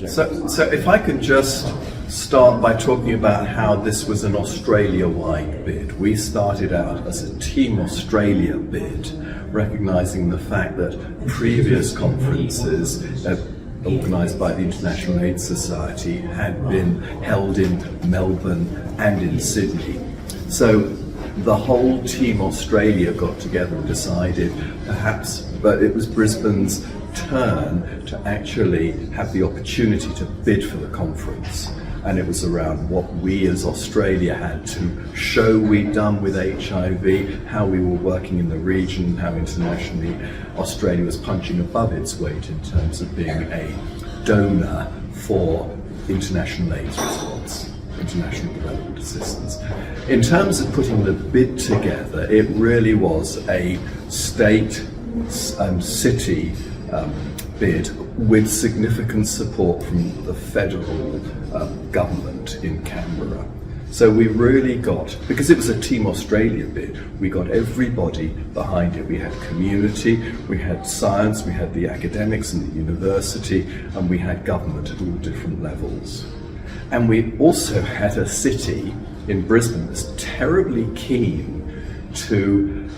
So if I could just start by talking about how this was an Australia-wide bid. We started out as a Team Australia bid, recognising the fact that previous conferences organised by the International AIDS Society had been held in Melbourne and in Sydney. So the whole Team Australia got together and decided but it was Brisbane's turn to actually have the opportunity to bid for the conference. And it was around what we as Australia had to show we'd done with HIV, how we were working in the region, how internationally Australia was punching above its weight in terms of being a donor for international AIDS response, international development assistance. In terms of putting the bid together, it really was a state and city bid with significant support from the federal government in Canberra. So we really got, because it was a Team Australia bid, we got everybody behind it. We had community, we had science, we had the academics and the university, and we had government at all different levels. And we also had a city in Brisbane that's terribly keen to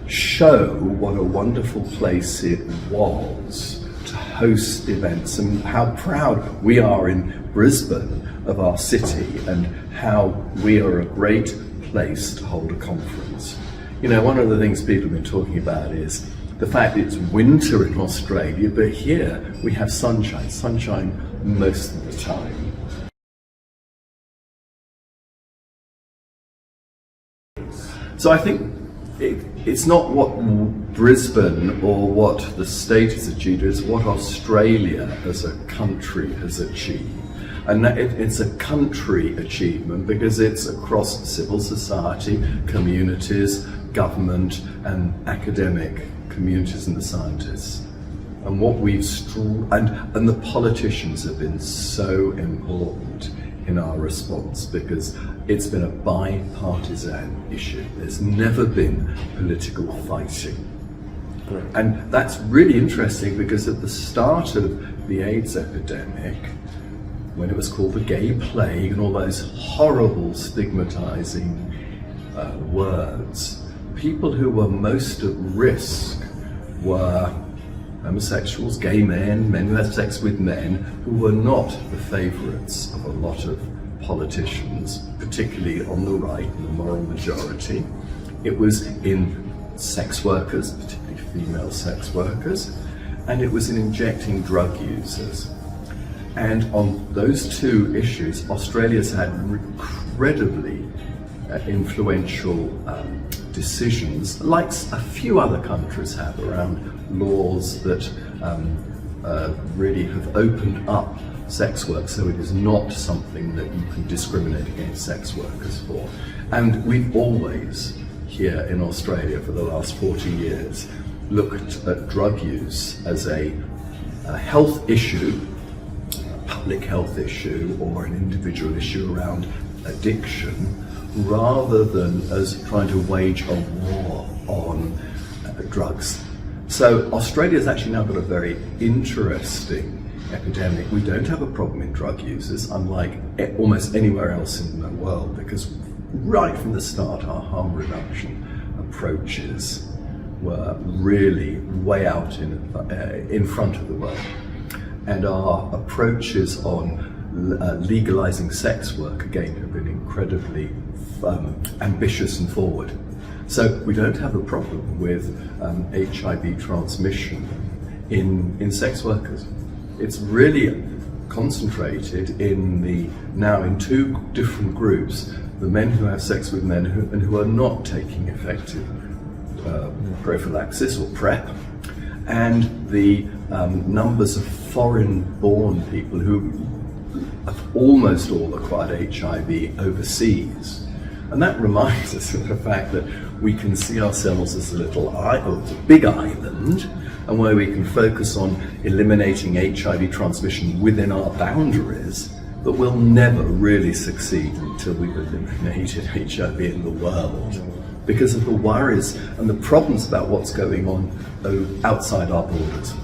show what a wonderful place it was to host events, and how proud we are in Brisbane of our city and how we are a great place to hold a conference. You know, one of the things people have been talking about is the fact it's winter in Australia, but here we have sunshine most of the time. So I think it's not what Brisbane or what the state has achieved, it's what Australia as a country has achieved. And it's a country achievement because it's across civil society, communities, government and academic communities and the scientists. And what we've and the politicians have been so important in our response, because it's been a bipartisan issue. There's never been political fighting. Correct. And that's really interesting because at the start of the AIDS epidemic, when it was called the gay plague and all those horrible stigmatizing words, people who were most at risk were homosexuals, gay men, men who had sex with men, who were not the favourites of a lot of politicians, particularly on the right, in the moral majority. It was in sex workers, particularly female sex workers, and it was in injecting drug users. And on those two issues, Australia's had incredibly influential decisions, like a few other countries have, around laws that really have opened up sex work, so it is not something that you can discriminate against sex workers for. And we've always, here in Australia for the last 40 years, looked at drug use as a health issue, a public health issue, or an individual issue around addiction, rather than as trying to wage a war on drugs. So Australia's actually now got a very interesting epidemic. We don't have a problem in drug users, unlike almost anywhere else in the world, because right from the start our harm reduction approaches were really way out in front of the world. And our approaches on legalizing sex work, again, have been incredibly ambitious and forward. So we don't have a problem with HIV transmission in sex workers. It's really concentrated now in two different groups: the men who have sex with men and who are not taking effective prophylaxis or PrEP, and the numbers of foreign-born people who have almost all acquired HIV overseas. And that reminds us of the fact that we can see ourselves as a big island, and where we can focus on eliminating HIV transmission within our boundaries, but we'll never really succeed until we've eliminated HIV in the world, because of the worries and the problems about what's going on outside our borders.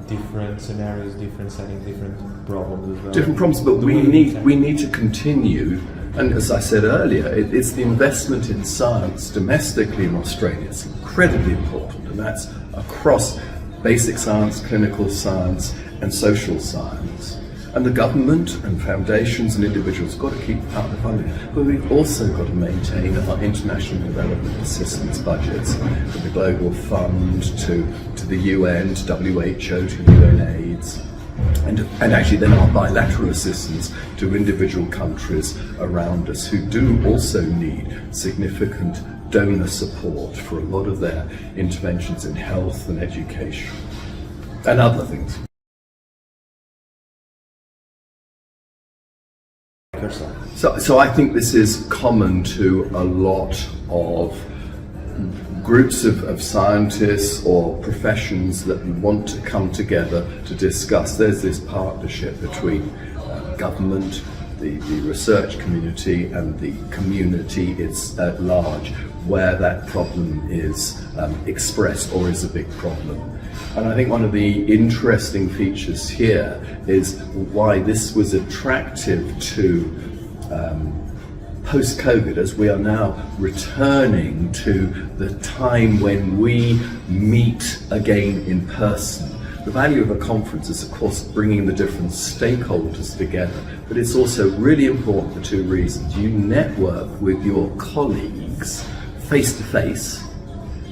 different scenarios, different settings, different problems as well. Different problems, but we need to continue. And as I said earlier, it's the investment in science domestically in Australia. It's incredibly important, and that's across basic science, clinical science, and social science. And the government and foundations and individuals have got to keep partner funding, but we've also got to maintain our international development assistance budgets, from the Global Fund to the UN, to WHO, to UNAIDS. And actually then our bilateral assistance to individual countries around us who do also need significant donor support for a lot of their interventions in health and education and other things. So I think this is common to a lot of groups of scientists or professions that want to come together to discuss. There's this partnership between government, the research community and the community at large, where that problem is expressed or is a big problem. And I think one of the interesting features here is why this was attractive to post-COVID, as we are now returning to the time when we meet again in person. The value of a conference is, of course, bringing the different stakeholders together, but it's also really important for two reasons. You network with your colleagues face to face,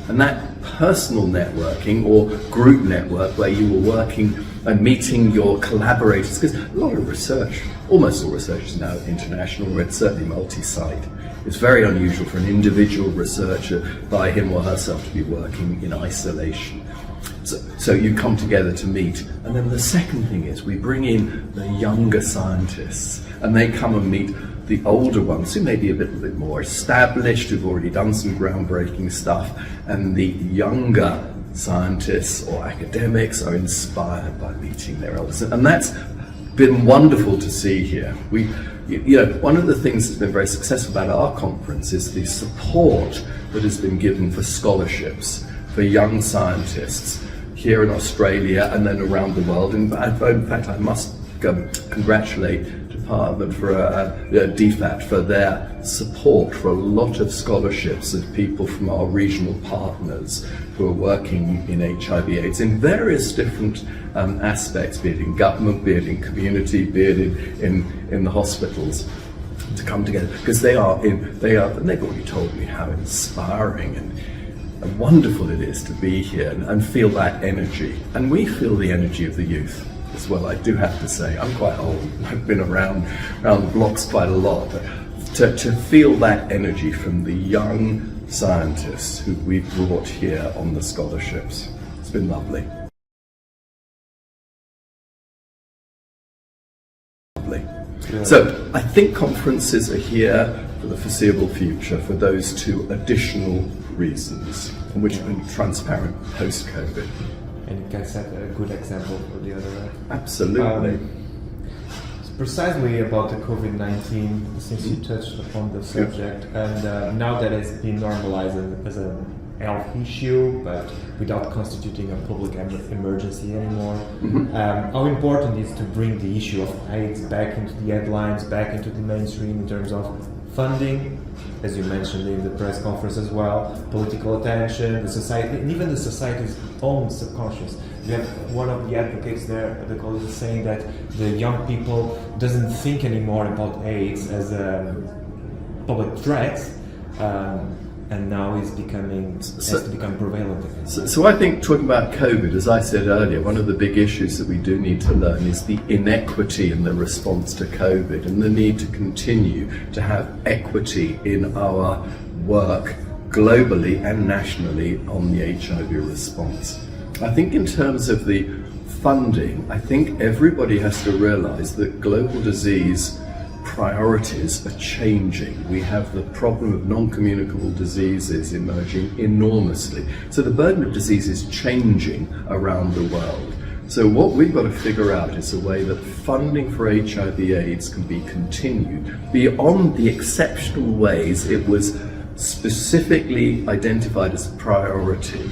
and that personal networking or group network where you were working and meeting your collaborators, because a lot of research, almost all research is now international, it's certainly multi-site. It's very unusual for an individual researcher by him or herself to be working in isolation. So you come together to meet, and then the second thing is we bring in the younger scientists, and they come and meet the older ones who may be a bit more established, who've already done some groundbreaking stuff, and the younger scientists or academics are inspired by meeting their elders, and that's been wonderful to see here. One of the things that's been very successful about our conference is the support that has been given for scholarships for young scientists here in Australia and then around the world. In fact, I must congratulate Department for DFAT for their support for a lot of scholarships of people from our regional partners who are working in HIV/AIDS in various different aspects, be it in government, be it in community, be it in the hospitals, to come together, because they've already told me how inspiring and wonderful it is to be here and feel that energy. And we feel the energy of the youth as well, I do have to say. I'm quite old, I've been around the blocks quite a lot, but to feel that energy from the young scientists who we've brought here on the scholarships, it's been lovely. So I think conferences are here for the foreseeable future for those two additional reasons, which have been transparent post-COVID. And you can set a good example for the other way. Absolutely. Precisely about the COVID-19, since you touched upon the subject, and now that it's been normalized as a health issue, but without constituting a public emergency anymore, how important is to bring the issue of AIDS back into the headlines, back into the mainstream in terms of funding, as you mentioned in the press conference as well, political attention, the society, and even the society's own subconscious. We have one of the advocates there, the colleague, is saying that the young people doesn't think anymore about AIDS as a public threat, and now has to become prevalent again. So I think, talking about COVID, as I said earlier, one of the big issues that we do need to learn is the inequity in the response to COVID, and the need to continue to have equity in our work globally and nationally on the HIV response. I think in terms of the funding, I think everybody has to realize that global disease priorities are changing. We have the problem of non-communicable diseases emerging enormously. So the burden of disease is changing around the world. So what we've got to figure out is a way that funding for HIV/AIDS can be continued beyond the exceptional ways it was specifically identified as a priority.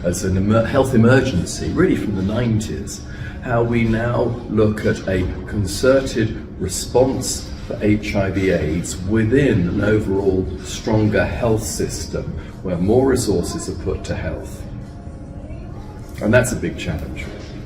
as a health emergency, really from the 90s, how we now look at a concerted response for HIV/AIDS within an overall stronger health system where more resources are put to health. And that's a big challenge.